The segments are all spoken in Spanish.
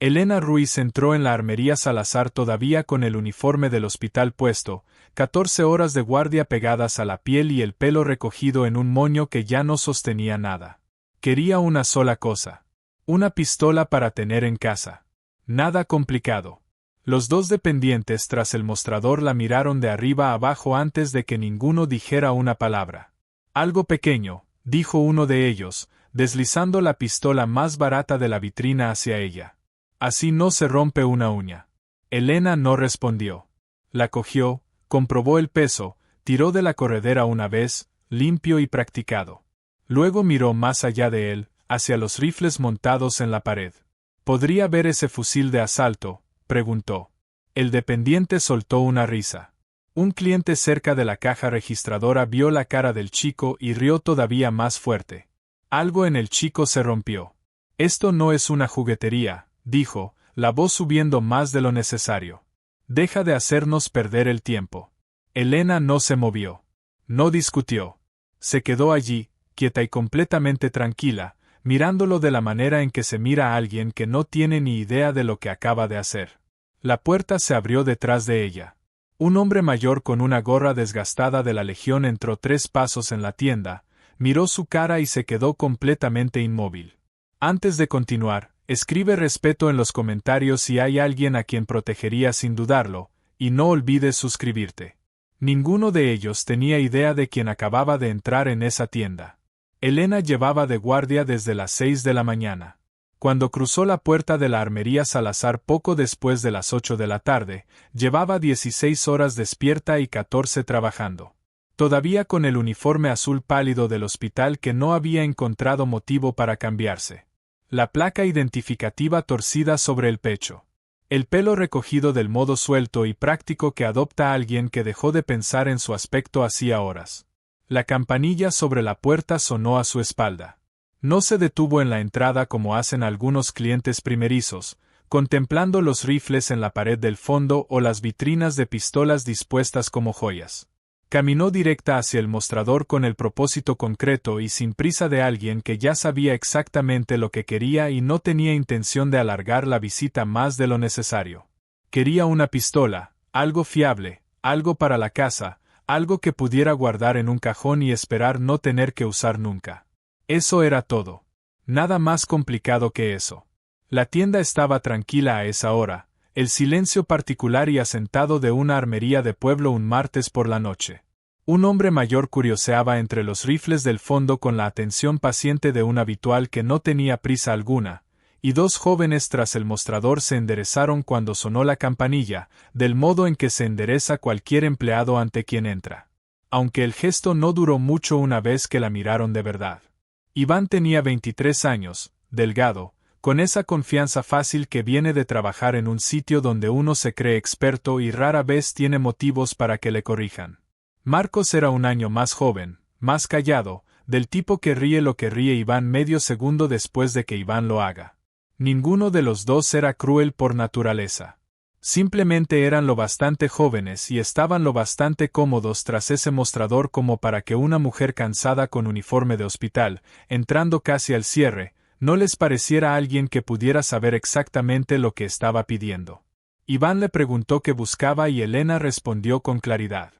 Elena Ruiz entró en la armería Salazar todavía con el uniforme del hospital puesto, 14 horas de guardia pegadas a la piel y el pelo recogido en un moño que ya no sostenía nada. Quería una sola cosa. Una pistola para tener en casa. Nada complicado. Los dos dependientes tras el mostrador la miraron de arriba a abajo antes de que ninguno dijera una palabra. Algo pequeño, dijo uno de ellos, deslizando la pistola más barata de la vitrina hacia ella. Así no se rompe una uña. Elena no respondió. La cogió, comprobó el peso, tiró de la corredera una vez, limpio y practicado. Luego miró más allá de él, hacia los rifles montados en la pared. ¿Podría ver ese fusil de asalto?, preguntó. El dependiente soltó una risa. Un cliente cerca de la caja registradora vio la cara del chico y rió todavía más fuerte. Algo en el chico se rompió. Esto no es una juguetería, dijo, la voz subiendo más de lo necesario. Deja de hacernos perder el tiempo. Elena no se movió. No discutió. Se quedó allí, quieta y completamente tranquila, mirándolo de la manera en que se mira a alguien que no tiene ni idea de lo que acaba de hacer. La puerta se abrió detrás de ella. Un hombre mayor con una gorra desgastada de la Legión entró 3 pasos en la tienda, miró su cara y se quedó completamente inmóvil. Antes de continuar, escribe respeto en los comentarios si hay alguien a quien protegería sin dudarlo, y no olvides suscribirte. Ninguno de ellos tenía idea de quién acababa de entrar en esa tienda. Elena llevaba de guardia desde las 6 de la mañana. Cuando cruzó la puerta de la armería Salazar poco después de las 8 de la tarde, llevaba 16 horas despierta y 14 trabajando. Todavía con el uniforme azul pálido del hospital que no había encontrado motivo para cambiarse. La placa identificativa torcida sobre el pecho. El pelo recogido del modo suelto y práctico que adopta alguien que dejó de pensar en su aspecto hacía horas. La campanilla sobre la puerta sonó a su espalda. No se detuvo en la entrada como hacen algunos clientes primerizos, contemplando los rifles en la pared del fondo o las vitrinas de pistolas dispuestas como joyas. Caminó directa hacia el mostrador con el propósito concreto y sin prisa de alguien que ya sabía exactamente lo que quería y no tenía intención de alargar la visita más de lo necesario. Quería una pistola, algo fiable, algo para la casa, algo que pudiera guardar en un cajón y esperar no tener que usar nunca. Eso era todo. Nada más complicado que eso. La tienda estaba tranquila a esa hora, el silencio particular y asentado de una armería de pueblo un martes por la noche. Un hombre mayor curioseaba entre los rifles del fondo con la atención paciente de un habitual que no tenía prisa alguna, y 2 jóvenes tras el mostrador se enderezaron cuando sonó la campanilla, del modo en que se endereza cualquier empleado ante quien entra. Aunque el gesto no duró mucho una vez que la miraron de verdad. Iván tenía 23 años, delgado, con esa confianza fácil que viene de trabajar en un sitio donde uno se cree experto y rara vez tiene motivos para que le corrijan. Marcos era un año más joven, más callado, del tipo que ríe lo que ríe Iván medio segundo después de que Iván lo haga. Ninguno de los dos era cruel por naturaleza. Simplemente eran lo bastante jóvenes y estaban lo bastante cómodos tras ese mostrador como para que una mujer cansada con uniforme de hospital, entrando casi al cierre, no les pareciera alguien que pudiera saber exactamente lo que estaba pidiendo. Iván le preguntó qué buscaba y Elena respondió con claridad.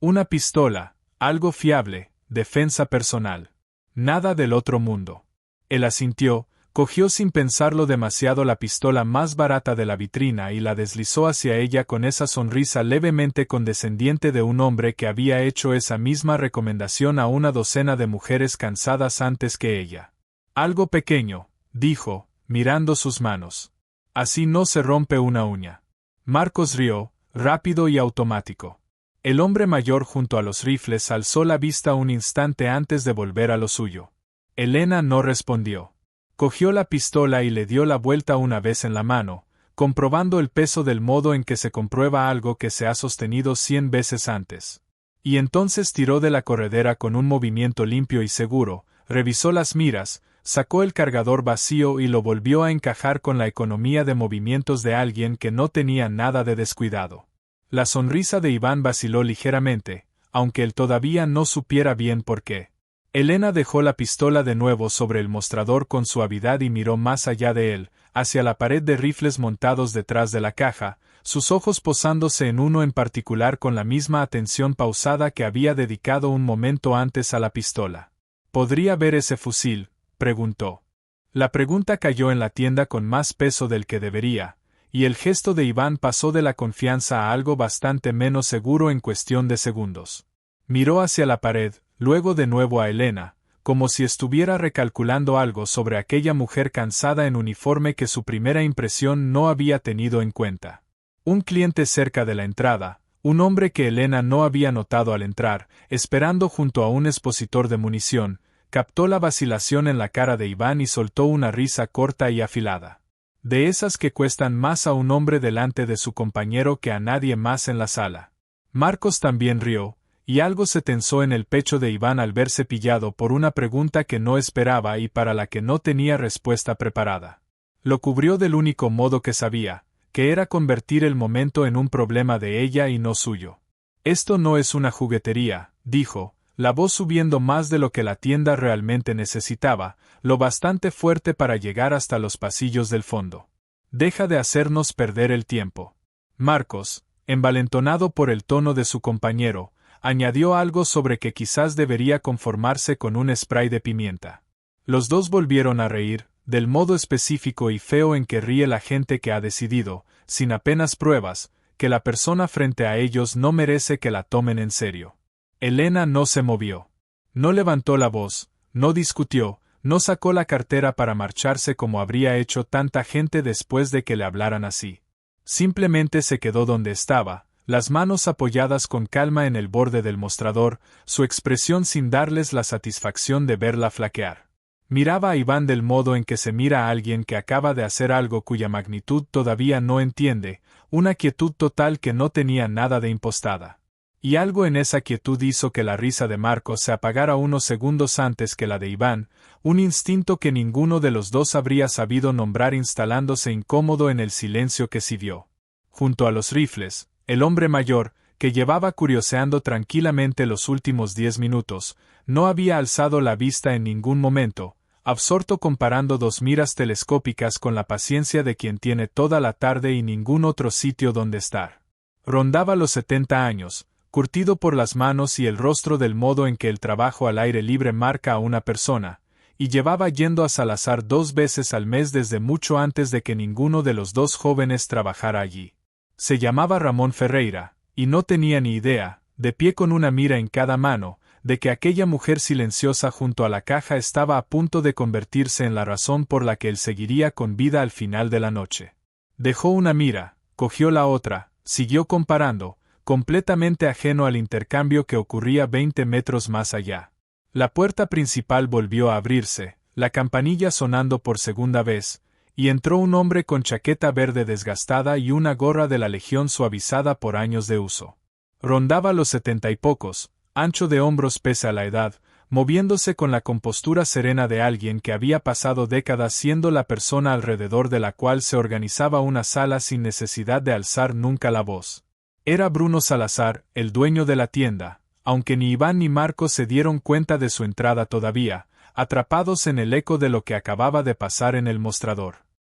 Una pistola, algo fiable, defensa personal. Nada del otro mundo. Él asintió. Cogió sin pensarlo demasiado la pistola más barata de la vitrina y la deslizó hacia ella con esa sonrisa levemente condescendiente de un hombre que había hecho esa misma recomendación a una docena de mujeres cansadas antes que ella. Algo pequeño, dijo, mirando sus manos. Así no se rompe una uña. Marcos rió, rápido y automático. El hombre mayor junto a los rifles alzó la vista un instante antes de volver a lo suyo. Elena no respondió. Cogió la pistola y le dio la vuelta una vez en la mano, comprobando el peso del modo en que se comprueba algo que se ha sostenido 100 veces antes. Y entonces tiró de la corredera con un movimiento limpio y seguro, revisó las miras, sacó el cargador vacío y lo volvió a encajar con la economía de movimientos de alguien que no tenía nada de descuidado. La sonrisa de Iván vaciló ligeramente, aunque él todavía no supiera bien por qué. Elena dejó la pistola de nuevo sobre el mostrador con suavidad y miró más allá de él, hacia la pared de rifles montados detrás de la caja, sus ojos posándose en uno en particular con la misma atención pausada que había dedicado un momento antes a la pistola. ¿Podría ver ese fusil?, preguntó. La pregunta cayó en la tienda con más peso del que debería, y el gesto de Iván pasó de la confianza a algo bastante menos seguro en cuestión de segundos. Miró hacia la pared, luego de nuevo a Elena, como si estuviera recalculando algo sobre aquella mujer cansada en uniforme que su primera impresión no había tenido en cuenta. Un cliente cerca de la entrada, un hombre que Elena no había notado al entrar, esperando junto a un expositor de munición, captó la vacilación en la cara de Iván y soltó una risa corta y afilada. De esas que cuestan más a un hombre delante de su compañero que a nadie más en la sala. Marcos también rió, y algo se tensó en el pecho de Iván al verse pillado por una pregunta que no esperaba y para la que no tenía respuesta preparada. Lo cubrió del único modo que sabía, que era convertir el momento en un problema de ella y no suyo. «Esto no es una juguetería», dijo, la voz subiendo más de lo que la tienda realmente necesitaba, lo bastante fuerte para llegar hasta los pasillos del fondo. «Deja de hacernos perder el tiempo». Marcos, envalentonado por el tono de su compañero, añadió algo sobre que quizás debería conformarse con un spray de pimienta. Los dos volvieron a reír, del modo específico y feo en que ríe la gente que ha decidido, sin apenas pruebas, que la persona frente a ellos no merece que la tomen en serio. Elena no se movió. No levantó la voz, no discutió, no sacó la cartera para marcharse como habría hecho tanta gente después de que le hablaran así. Simplemente se quedó donde estaba, las manos apoyadas con calma en el borde del mostrador, su expresión sin darles la satisfacción de verla flaquear. Miraba a Iván del modo en que se mira a alguien que acaba de hacer algo cuya magnitud todavía no entiende, una quietud total que no tenía nada de impostada. Y algo en esa quietud hizo que la risa de Marcos se apagara unos segundos antes que la de Iván, un instinto que ninguno de los dos habría sabido nombrar instalándose incómodo en el silencio que siguió. Junto a los rifles, el hombre mayor, que llevaba curioseando tranquilamente los últimos 10 minutos, no había alzado la vista en ningún momento, absorto comparando dos miras telescópicas con la paciencia de quien tiene toda la tarde y ningún otro sitio donde estar. Rondaba los 70 años, curtido por las manos y el rostro del modo en que el trabajo al aire libre marca a una persona, y llevaba yendo a Salazar 2 veces al mes desde mucho antes de que ninguno de los dos jóvenes trabajara allí. Se llamaba Ramón Ferreira, y no tenía ni idea, de pie con una mira en cada mano, de que aquella mujer silenciosa junto a la caja estaba a punto de convertirse en la razón por la que él seguiría con vida al final de la noche. Dejó una mira, cogió la otra, siguió comparando, completamente ajeno al intercambio que ocurría 20 metros más allá. La puerta principal volvió a abrirse, la campanilla sonando por segunda vez, y entró un hombre con chaqueta verde desgastada y una gorra de la Legión suavizada por años de uso. Rondaba los 70 y pocos, ancho de hombros pese a la edad, moviéndose con la compostura serena de alguien que había pasado décadas siendo la persona alrededor de la cual se organizaba una sala sin necesidad de alzar nunca la voz. Era Bruno Salazar, el dueño de la tienda, aunque ni Iván ni Marcos se dieron cuenta de su entrada todavía, atrapados en el eco de lo que acababa de pasar en el mostrador.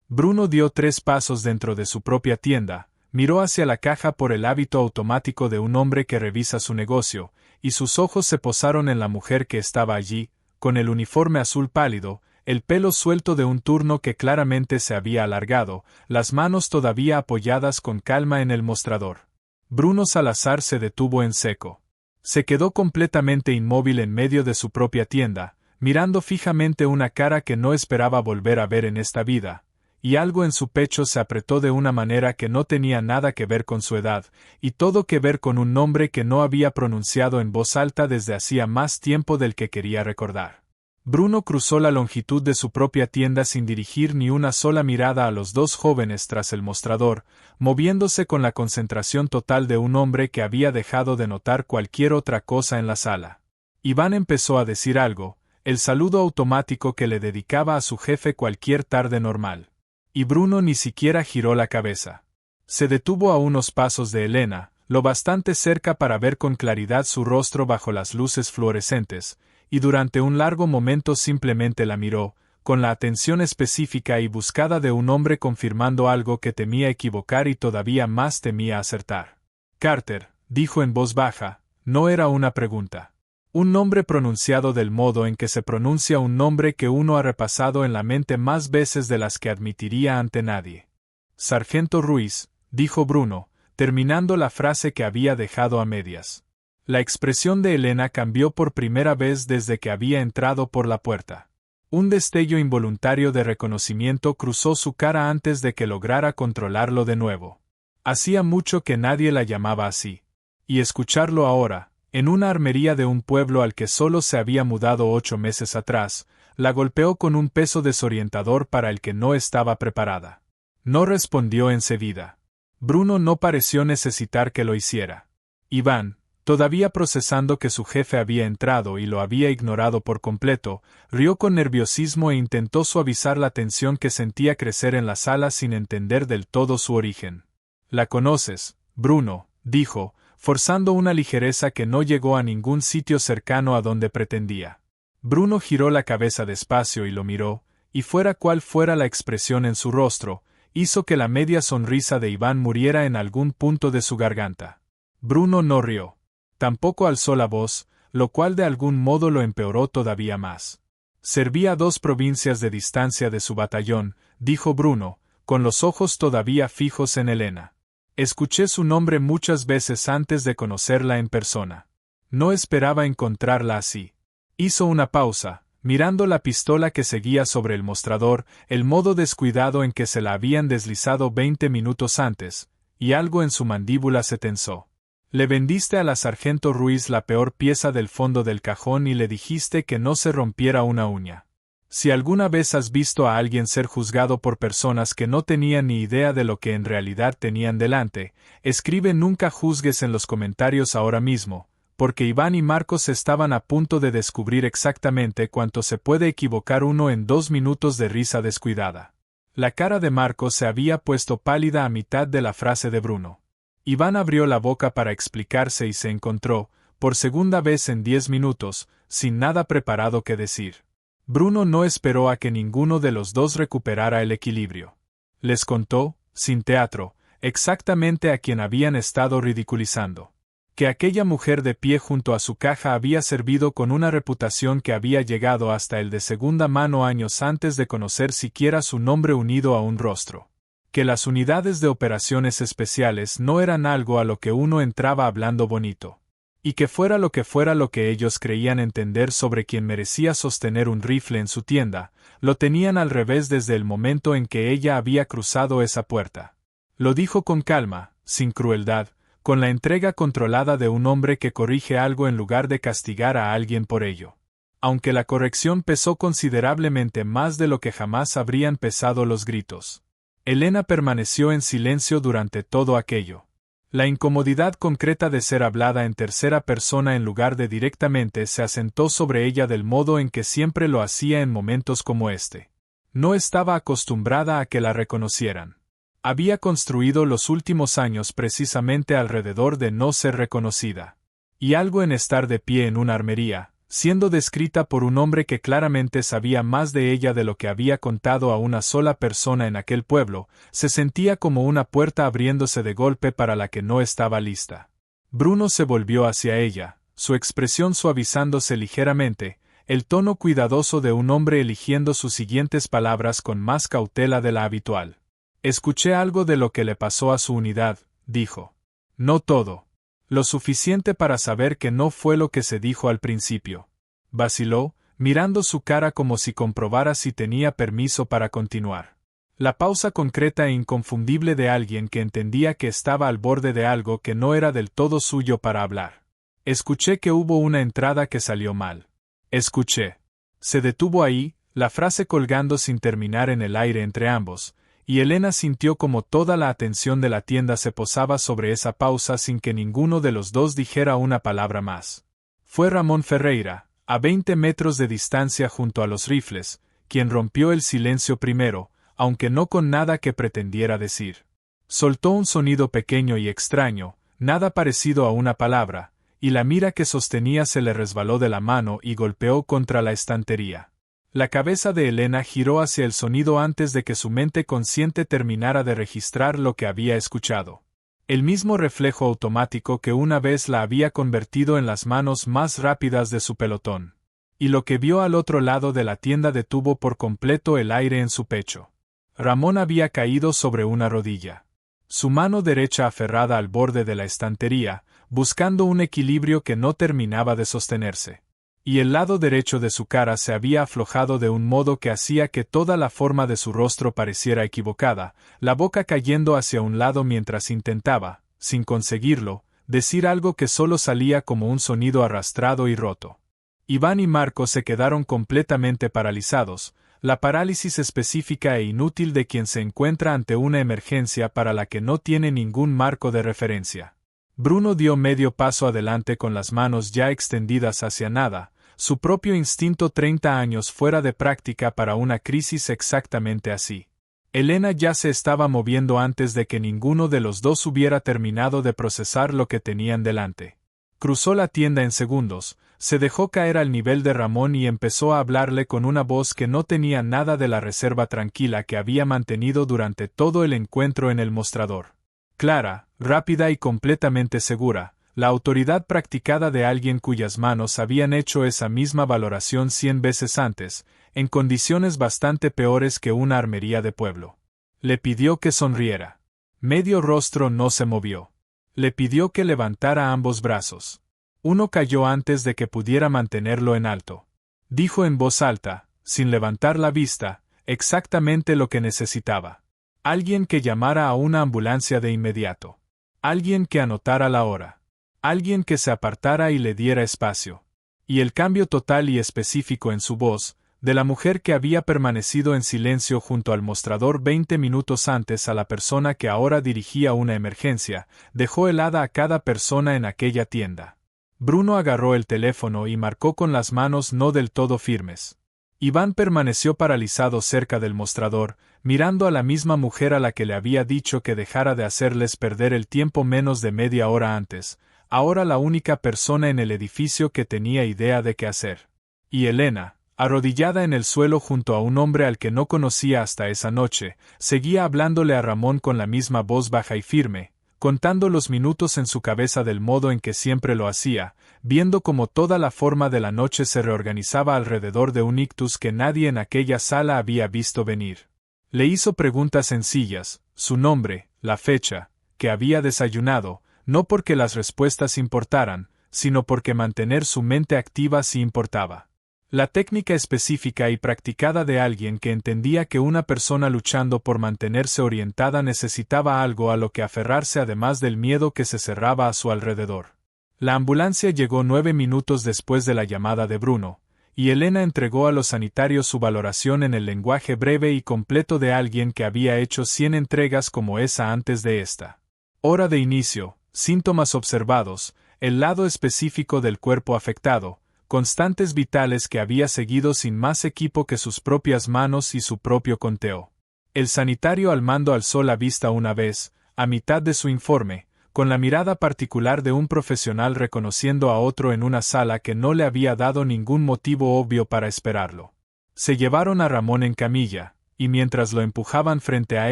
Bruno dio 3 pasos dentro de su propia tienda, miró hacia la caja por el hábito automático de un hombre que revisa su negocio, y sus ojos se posaron en la mujer que estaba allí, con el uniforme azul pálido, el pelo suelto de un turno que claramente se había alargado, las manos todavía apoyadas con calma en el mostrador. Bruno Salazar se detuvo en seco. Se quedó completamente inmóvil en medio de su propia tienda, mirando fijamente una cara que no esperaba volver a ver en esta vida, y algo en su pecho se apretó de una manera que no tenía nada que ver con su edad, y todo que ver con un nombre que no había pronunciado en voz alta desde hacía más tiempo del que quería recordar. Bruno cruzó la longitud de su propia tienda sin dirigir ni una sola mirada a los dos jóvenes tras el mostrador, moviéndose con la concentración total de un hombre que había dejado de notar cualquier otra cosa en la sala. Iván empezó a decir algo, el saludo automático que le dedicaba a su jefe cualquier tarde normal. Y Bruno ni siquiera giró la cabeza. Se detuvo a unos pasos de Elena, lo bastante cerca para ver con claridad su rostro bajo las luces fluorescentes, y durante un largo momento simplemente la miró, con la atención específica y buscada de un hombre confirmando algo que temía equivocar y todavía más temía acertar. Carter, dijo en voz baja, no era una pregunta. Un nombre pronunciado del modo en que se pronuncia un nombre que uno ha repasado en la mente más veces de las que admitiría ante nadie. Sargento Ruiz, dijo Bruno, terminando la frase que había dejado a medias. La expresión de Elena cambió por primera vez desde que había entrado por la puerta. Un destello involuntario de reconocimiento cruzó su cara antes de que lograra controlarlo de nuevo. Hacía mucho que nadie la llamaba así. Y escucharlo ahora, en una armería de un pueblo al que solo se había mudado 8 meses atrás, la golpeó con un peso desorientador para el que no estaba preparada. No respondió enseguida. Bruno no pareció necesitar que lo hiciera. Iván, todavía procesando que su jefe había entrado y lo había ignorado por completo, rió con nerviosismo e intentó suavizar la tensión que sentía crecer en la sala sin entender del todo su origen. «¿La conoces, Bruno?», dijo, forzando una ligereza que no llegó a ningún sitio cercano a donde pretendía. Bruno giró la cabeza despacio y lo miró, y fuera cual fuera la expresión en su rostro, hizo que la media sonrisa de Iván muriera en algún punto de su garganta. Bruno no rió. Tampoco alzó la voz, lo cual de algún modo lo empeoró todavía más. Servía a 2 provincias de distancia de su batallón, dijo Bruno, con los ojos todavía fijos en Elena. Escuché su nombre muchas veces antes de conocerla en persona. No esperaba encontrarla así. Hizo una pausa, mirando la pistola que seguía sobre el mostrador, el modo descuidado en que se la habían deslizado 20 minutos antes, y algo en su mandíbula se tensó. Le vendiste a la sargento Ruiz la peor pieza del fondo del cajón y le dijiste que no se rompiera una uña. Si alguna vez has visto a alguien ser juzgado por personas que no tenían ni idea de lo que en realidad tenían delante, escribe nunca juzgues en los comentarios ahora mismo, porque Iván y Marcos estaban a punto de descubrir exactamente cuánto se puede equivocar uno en 2 minutos de risa descuidada. La cara de Marcos se había puesto pálida a mitad de la frase de Bruno. Iván abrió la boca para explicarse y se encontró, por segunda vez en 10 minutos, sin nada preparado que decir. Bruno no esperó a que ninguno de los dos recuperara el equilibrio. Les contó, sin teatro, exactamente a quien habían estado ridiculizando. Que aquella mujer de pie junto a su caja había servido con una reputación que había llegado hasta el de segunda mano años antes de conocer siquiera su nombre unido a un rostro. Que las unidades de operaciones especiales no eran algo a lo que uno entraba hablando bonito. Y que fuera lo que ellos creían entender sobre quien merecía sostener un rifle en su tienda, lo tenían al revés desde el momento en que ella había cruzado esa puerta. Lo dijo con calma, sin crueldad, con la entrega controlada de un hombre que corrige algo en lugar de castigar a alguien por ello. Aunque la corrección pesó considerablemente más de lo que jamás habrían pesado los gritos. Elena permaneció en silencio durante todo aquello. La incomodidad concreta de ser hablada en tercera persona en lugar de directamente se asentó sobre ella del modo en que siempre lo hacía en momentos como este. No estaba acostumbrada a que la reconocieran. Había construido los últimos años precisamente alrededor de no ser reconocida. Y algo en estar de pie en una armería, siendo descrita por un hombre que claramente sabía más de ella de lo que había contado a una sola persona en aquel pueblo, se sentía como una puerta abriéndose de golpe para la que no estaba lista. Bruno se volvió hacia ella, su expresión suavizándose ligeramente, el tono cuidadoso de un hombre eligiendo sus siguientes palabras con más cautela de la habitual. Escuché algo de lo que le pasó a su unidad, dijo. No todo. Lo suficiente para saber que no fue lo que se dijo al principio. Vaciló, mirando su cara como si comprobara si tenía permiso para continuar. La pausa concreta e inconfundible de alguien que entendía que estaba al borde de algo que no era del todo suyo para hablar. Escuché que hubo una entrada que salió mal. Escuché. Se detuvo ahí, la frase colgando sin terminar en el aire entre ambos, y Elena sintió como toda la atención de la tienda se posaba sobre esa pausa sin que ninguno de los dos dijera una palabra más. Fue Ramón Ferreira, a 20 metros de distancia junto a los rifles, quien rompió el silencio primero, aunque no con nada que pretendiera decir. Soltó un sonido pequeño y extraño, nada parecido a una palabra, y la mira que sostenía se le resbaló de la mano y golpeó contra la estantería. La cabeza de Elena giró hacia el sonido antes de que su mente consciente terminara de registrar lo que había escuchado. El mismo reflejo automático que una vez la había convertido en las manos más rápidas de su pelotón. Y lo que vio al otro lado de la tienda detuvo por completo el aire en su pecho. Ramón había caído sobre una rodilla. Su mano derecha aferrada al borde de la estantería, buscando un equilibrio que no terminaba de sostenerse. Y el lado derecho de su cara se había aflojado de un modo que hacía que toda la forma de su rostro pareciera equivocada, la boca cayendo hacia un lado mientras intentaba, sin conseguirlo, decir algo que solo salía como un sonido arrastrado y roto. Iván y Marco se quedaron completamente paralizados, la parálisis específica e inútil de quien se encuentra ante una emergencia para la que no tiene ningún marco de referencia. Bruno dio medio paso adelante con las manos ya extendidas hacia nada, su propio instinto 30 años fuera de práctica para una crisis exactamente así. Elena ya se estaba moviendo antes de que ninguno de los dos hubiera terminado de procesar lo que tenían delante. Cruzó la tienda en segundos, se dejó caer al nivel de Ramón y empezó a hablarle con una voz que no tenía nada de la reserva tranquila que había mantenido durante todo el encuentro en el mostrador. Clara, rápida y completamente segura, la autoridad practicada de alguien cuyas manos habían hecho esa misma valoración 100 veces antes, en condiciones bastante peores que una armería de pueblo. Le pidió que sonriera. Medio rostro no se movió. Le pidió que levantara ambos brazos. Uno cayó antes de que pudiera mantenerlo en alto. Dijo en voz alta, sin levantar la vista, exactamente lo que necesitaba. Alguien que llamara a una ambulancia de inmediato. Alguien que anotara la hora. Alguien que se apartara y le diera espacio. Y el cambio total y específico en su voz, de la mujer que había permanecido en silencio junto al mostrador 20 minutos antes a la persona que ahora dirigía una emergencia, dejó helada a cada persona en aquella tienda. Bruno agarró el teléfono y marcó con las manos no del todo firmes. Iván permaneció paralizado cerca del mostrador, mirando a la misma mujer a la que le había dicho que dejara de hacerles perder el tiempo menos de media hora antes, ahora la única persona en el edificio que tenía idea de qué hacer. Y Elena, arrodillada en el suelo junto a un hombre al que no conocía hasta esa noche, seguía hablándole a Ramón con la misma voz baja y firme, contando los minutos en su cabeza del modo en que siempre lo hacía, viendo cómo toda la forma de la noche se reorganizaba alrededor de un ictus que nadie en aquella sala había visto venir. Le hizo preguntas sencillas, su nombre, la fecha, que había desayunado, no porque las respuestas importaran, sino porque mantener su mente activa sí importaba. La técnica específica y practicada de alguien que entendía que una persona luchando por mantenerse orientada necesitaba algo a lo que aferrarse además del miedo que se cerraba a su alrededor. La ambulancia llegó 9 minutos después de la llamada de Bruno, y Elena entregó a los sanitarios su valoración en el lenguaje breve y completo de alguien que había hecho 100 entregas como esa antes de esta. Hora de inicio, síntomas observados, el lado específico del cuerpo afectado, constantes vitales que había seguido sin más equipo que sus propias manos y su propio conteo. El sanitario al mando alzó la vista una vez, a mitad de su informe, con la mirada particular de un profesional reconociendo a otro en una sala que no le había dado ningún motivo obvio para esperarlo. Se llevaron a Ramón en camilla, y mientras lo empujaban frente a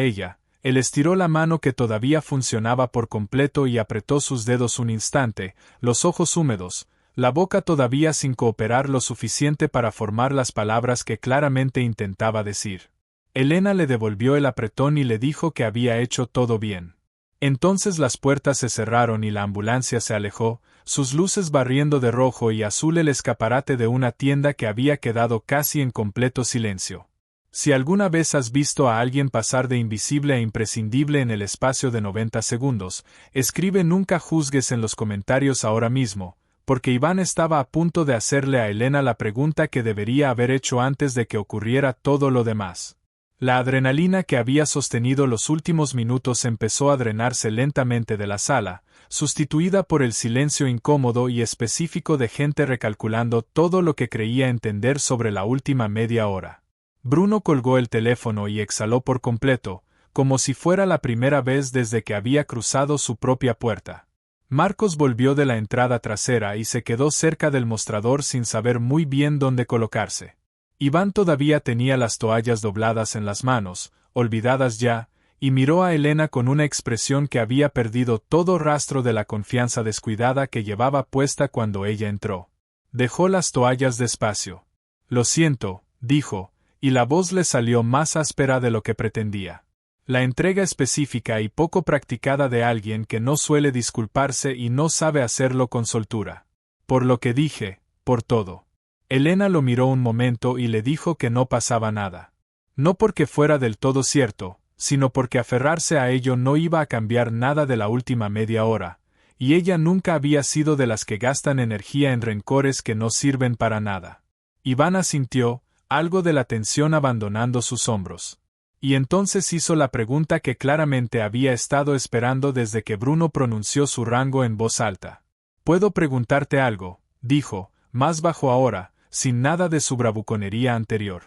ella, él estiró la mano que todavía funcionaba por completo y apretó sus dedos un instante, los ojos húmedos, la boca todavía sin cooperar lo suficiente para formar las palabras que claramente intentaba decir. Elena le devolvió el apretón y le dijo que había hecho todo bien. Entonces las puertas se cerraron y la ambulancia se alejó, sus luces barriendo de rojo y azul el escaparate de una tienda que había quedado casi en completo silencio. Si alguna vez has visto a alguien pasar de invisible a imprescindible en el espacio de 90 segundos, escribe nunca juzgues en los comentarios ahora mismo, porque Iván estaba a punto de hacerle a Elena la pregunta que debería haber hecho antes de que ocurriera todo lo demás. La adrenalina que había sostenido los últimos minutos empezó a drenarse lentamente de la sala, sustituida por el silencio incómodo y específico de gente recalculando todo lo que creía entender sobre la última media hora. Bruno colgó el teléfono y exhaló por completo, como si fuera la primera vez desde que había cruzado su propia puerta. Marcos volvió de la entrada trasera y se quedó cerca del mostrador sin saber muy bien dónde colocarse. Iván todavía tenía las toallas dobladas en las manos, olvidadas ya, y miró a Elena con una expresión que había perdido todo rastro de la confianza descuidada que llevaba puesta cuando ella entró. Dejó las toallas despacio. «Lo siento», dijo, y la voz le salió más áspera de lo que pretendía. La entrega específica y poco practicada de alguien que no suele disculparse y no sabe hacerlo con soltura. «Por lo que dije, por todo». Elena lo miró un momento y le dijo que no pasaba nada. No porque fuera del todo cierto, sino porque aferrarse a ello no iba a cambiar nada de la última media hora, y ella nunca había sido de las que gastan energía en rencores que no sirven para nada. Iván asintió, algo de la tensión abandonando sus hombros. Y entonces hizo la pregunta que claramente había estado esperando desde que Bruno pronunció su rango en voz alta. «¿Puedo preguntarte algo?», dijo, más bajo ahora, sin nada de su bravuconería anterior.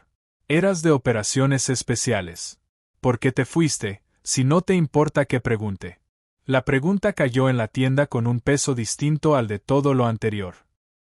«Eras de operaciones especiales. ¿Por qué te fuiste, si no te importa que pregunte?». La pregunta cayó en la tienda con un peso distinto al de todo lo anterior.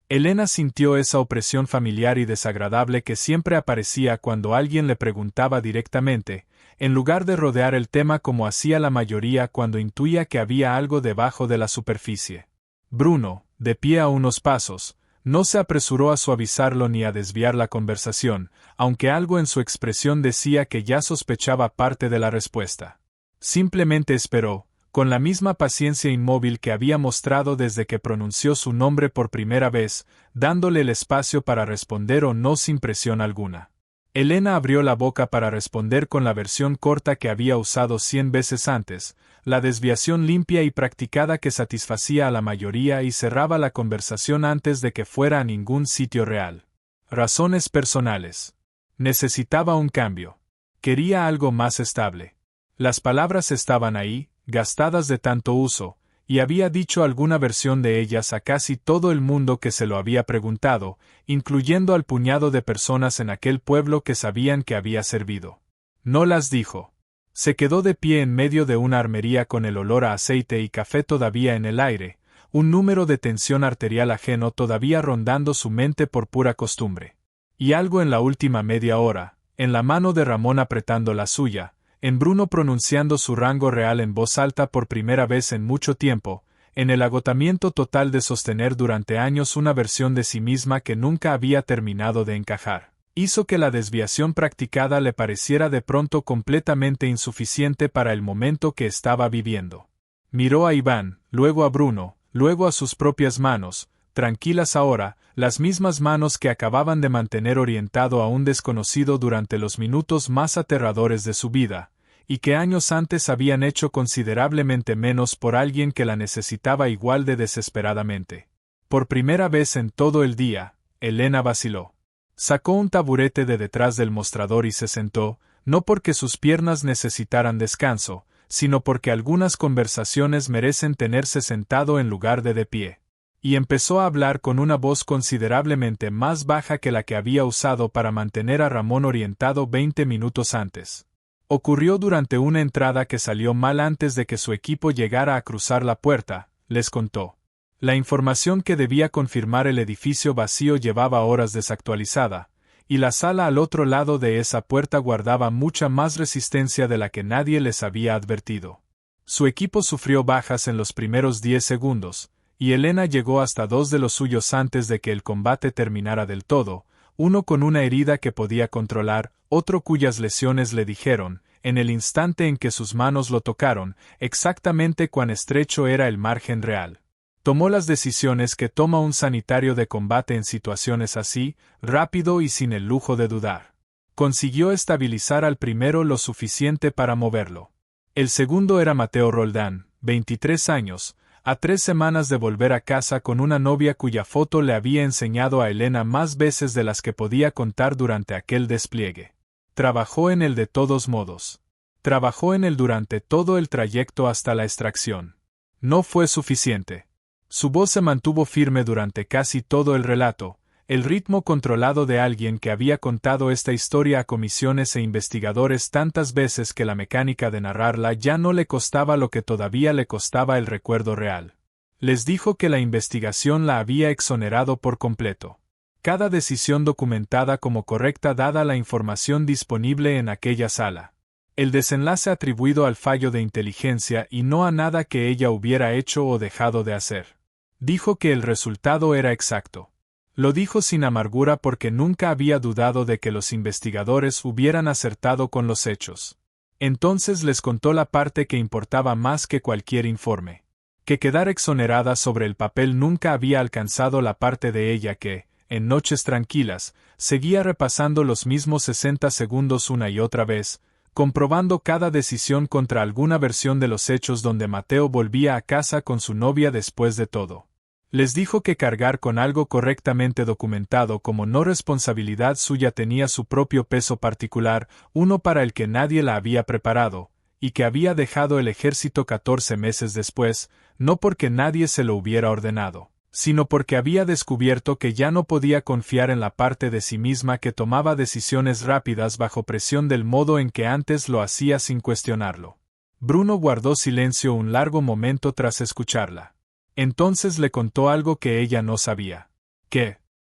Elena sintió esa opresión familiar y desagradable que siempre aparecía cuando alguien le preguntaba directamente, en lugar de rodear el tema como hacía la mayoría cuando intuía que había algo debajo de la superficie. Bruno, de pie a unos pasos, no se apresuró a suavizarlo ni a desviar la conversación, aunque algo en su expresión decía que ya sospechaba parte de la respuesta. Simplemente esperó, con la misma paciencia inmóvil que había mostrado desde que pronunció su nombre por primera vez, dándole el espacio para responder o no sin presión alguna. Elena abrió la boca para responder con la versión corta que había usado 100 veces antes, la desviación limpia y practicada que satisfacía a la mayoría y cerraba la conversación antes de que fuera a ningún sitio real. Razones personales. Necesitaba un cambio. Quería algo más estable. Las palabras estaban ahí, gastadas de tanto uso, y había dicho alguna versión de ellas a casi todo el mundo que se lo había preguntado, incluyendo al puñado de personas en aquel pueblo que sabían que había servido. No las dijo. Se quedó de pie en medio de una armería con el olor a aceite y café todavía en el aire, un número de tensión arterial ajeno todavía rondando su mente por pura costumbre. Y algo en la última media hora, en la mano de Ramón apretando la suya, en Bruno pronunciando su rango real en voz alta por primera vez en mucho tiempo, en el agotamiento total de sostener durante años una versión de sí misma que nunca había terminado de encajar, hizo que la desviación practicada le pareciera de pronto completamente insuficiente para el momento que estaba viviendo. Miró a Iván, luego a Bruno, luego a sus propias manos, tranquilas ahora, las mismas manos que acababan de mantener orientado a un desconocido durante los minutos más aterradores de su vida, y que años antes habían hecho considerablemente menos por alguien que la necesitaba igual de desesperadamente. Por primera vez en todo el día, Elena vaciló. Sacó un taburete de detrás del mostrador y se sentó, no porque sus piernas necesitaran descanso, sino porque algunas conversaciones merecen tenerse sentado en lugar de pie. Y empezó a hablar con una voz considerablemente más baja que la que había usado para mantener a Ramón orientado 20 minutos antes. Ocurrió durante una entrada que salió mal antes de que su equipo llegara a cruzar la puerta, les contó. La información que debía confirmar el edificio vacío llevaba horas desactualizada, y la sala al otro lado de esa puerta guardaba mucha más resistencia de la que nadie les había advertido. Su equipo sufrió bajas en los primeros 10 segundos, y Elena llegó hasta 2 de los suyos antes de que el combate terminara del todo, uno con una herida que podía controlar, otro cuyas lesiones le dijeron, en el instante en que sus manos lo tocaron, exactamente cuán estrecho era el margen real. Tomó las decisiones que toma un sanitario de combate en situaciones así, rápido y sin el lujo de dudar. Consiguió estabilizar al primero lo suficiente para moverlo. El segundo era Mateo Roldán, 23 años, a 3 semanas de volver a casa con una novia cuya foto le había enseñado a Elena más veces de las que podía contar durante aquel despliegue. Trabajó en él de todos modos. Trabajó en él durante todo el trayecto hasta la extracción. No fue suficiente. Su voz se mantuvo firme durante casi todo el relato, el ritmo controlado de alguien que había contado esta historia a comisiones e investigadores tantas veces que la mecánica de narrarla ya no le costaba lo que todavía le costaba el recuerdo real. Les dijo que la investigación la había exonerado por completo. Cada decisión documentada como correcta dada la información disponible en aquella sala. El desenlace atribuido al fallo de inteligencia y no a nada que ella hubiera hecho o dejado de hacer. Dijo que el resultado era exacto. Lo dijo sin amargura porque nunca había dudado de que los investigadores hubieran acertado con los hechos. Entonces les contó la parte que importaba más que cualquier informe. Que quedar exonerada sobre el papel nunca había alcanzado la parte de ella que, en noches tranquilas, seguía repasando los mismos 60 segundos una y otra vez, comprobando cada decisión contra alguna versión de los hechos donde Mateo volvía a casa con su novia después de todo. Les dijo que cargar con algo correctamente documentado como no responsabilidad suya tenía su propio peso particular, uno para el que nadie la había preparado, y que había dejado el ejército 14 meses después, no porque nadie se lo hubiera ordenado, sino porque había descubierto que ya no podía confiar en la parte de sí misma que tomaba decisiones rápidas bajo presión del modo en que antes lo hacía sin cuestionarlo. Bruno guardó silencio un largo momento tras escucharla. Entonces le contó algo que ella no sabía. Que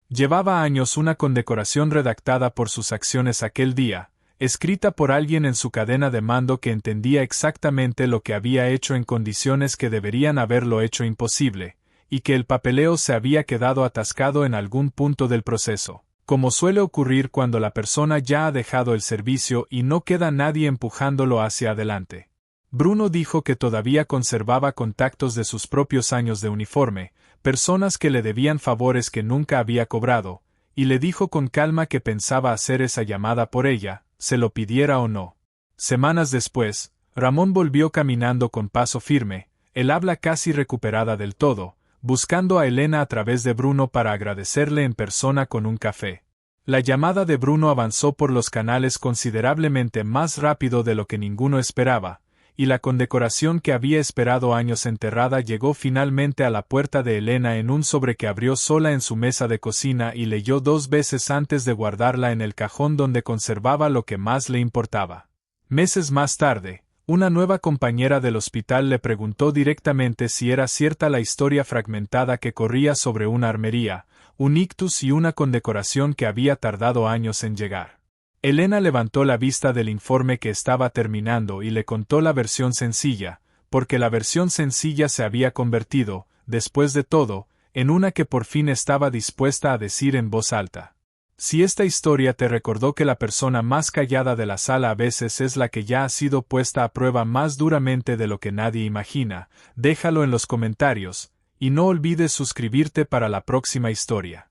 llevaba años una condecoración redactada por sus acciones aquel día, escrita por alguien en su cadena de mando que entendía exactamente lo que había hecho en condiciones que deberían haberlo hecho imposible, y que el papeleo se había quedado atascado en algún punto del proceso, como suele ocurrir cuando la persona ya ha dejado el servicio y no queda nadie empujándolo hacia adelante. Bruno dijo que todavía conservaba contactos de sus propios años de uniforme, personas que le debían favores que nunca había cobrado, y le dijo con calma que pensaba hacer esa llamada por ella, se lo pidiera o no. Semanas después, Ramón volvió caminando con paso firme, el habla casi recuperada del todo, buscando a Elena a través de Bruno para agradecerle en persona con un café. La llamada de Bruno avanzó por los canales considerablemente más rápido de lo que ninguno esperaba, y la condecoración que había esperado años enterrada llegó finalmente a la puerta de Elena en un sobre que abrió sola en su mesa de cocina y leyó 2 veces antes de guardarla en el cajón donde conservaba lo que más le importaba. Meses más tarde, una nueva compañera del hospital le preguntó directamente si era cierta la historia fragmentada que corría sobre una armería, un ictus y una condecoración que había tardado años en llegar. Elena levantó la vista del informe que estaba terminando y le contó la versión sencilla, porque la versión sencilla se había convertido, después de todo, en una que por fin estaba dispuesta a decir en voz alta. Si esta historia te recordó que la persona más callada de la sala a veces es la que ya ha sido puesta a prueba más duramente de lo que nadie imagina, déjalo en los comentarios, y no olvides suscribirte para la próxima historia.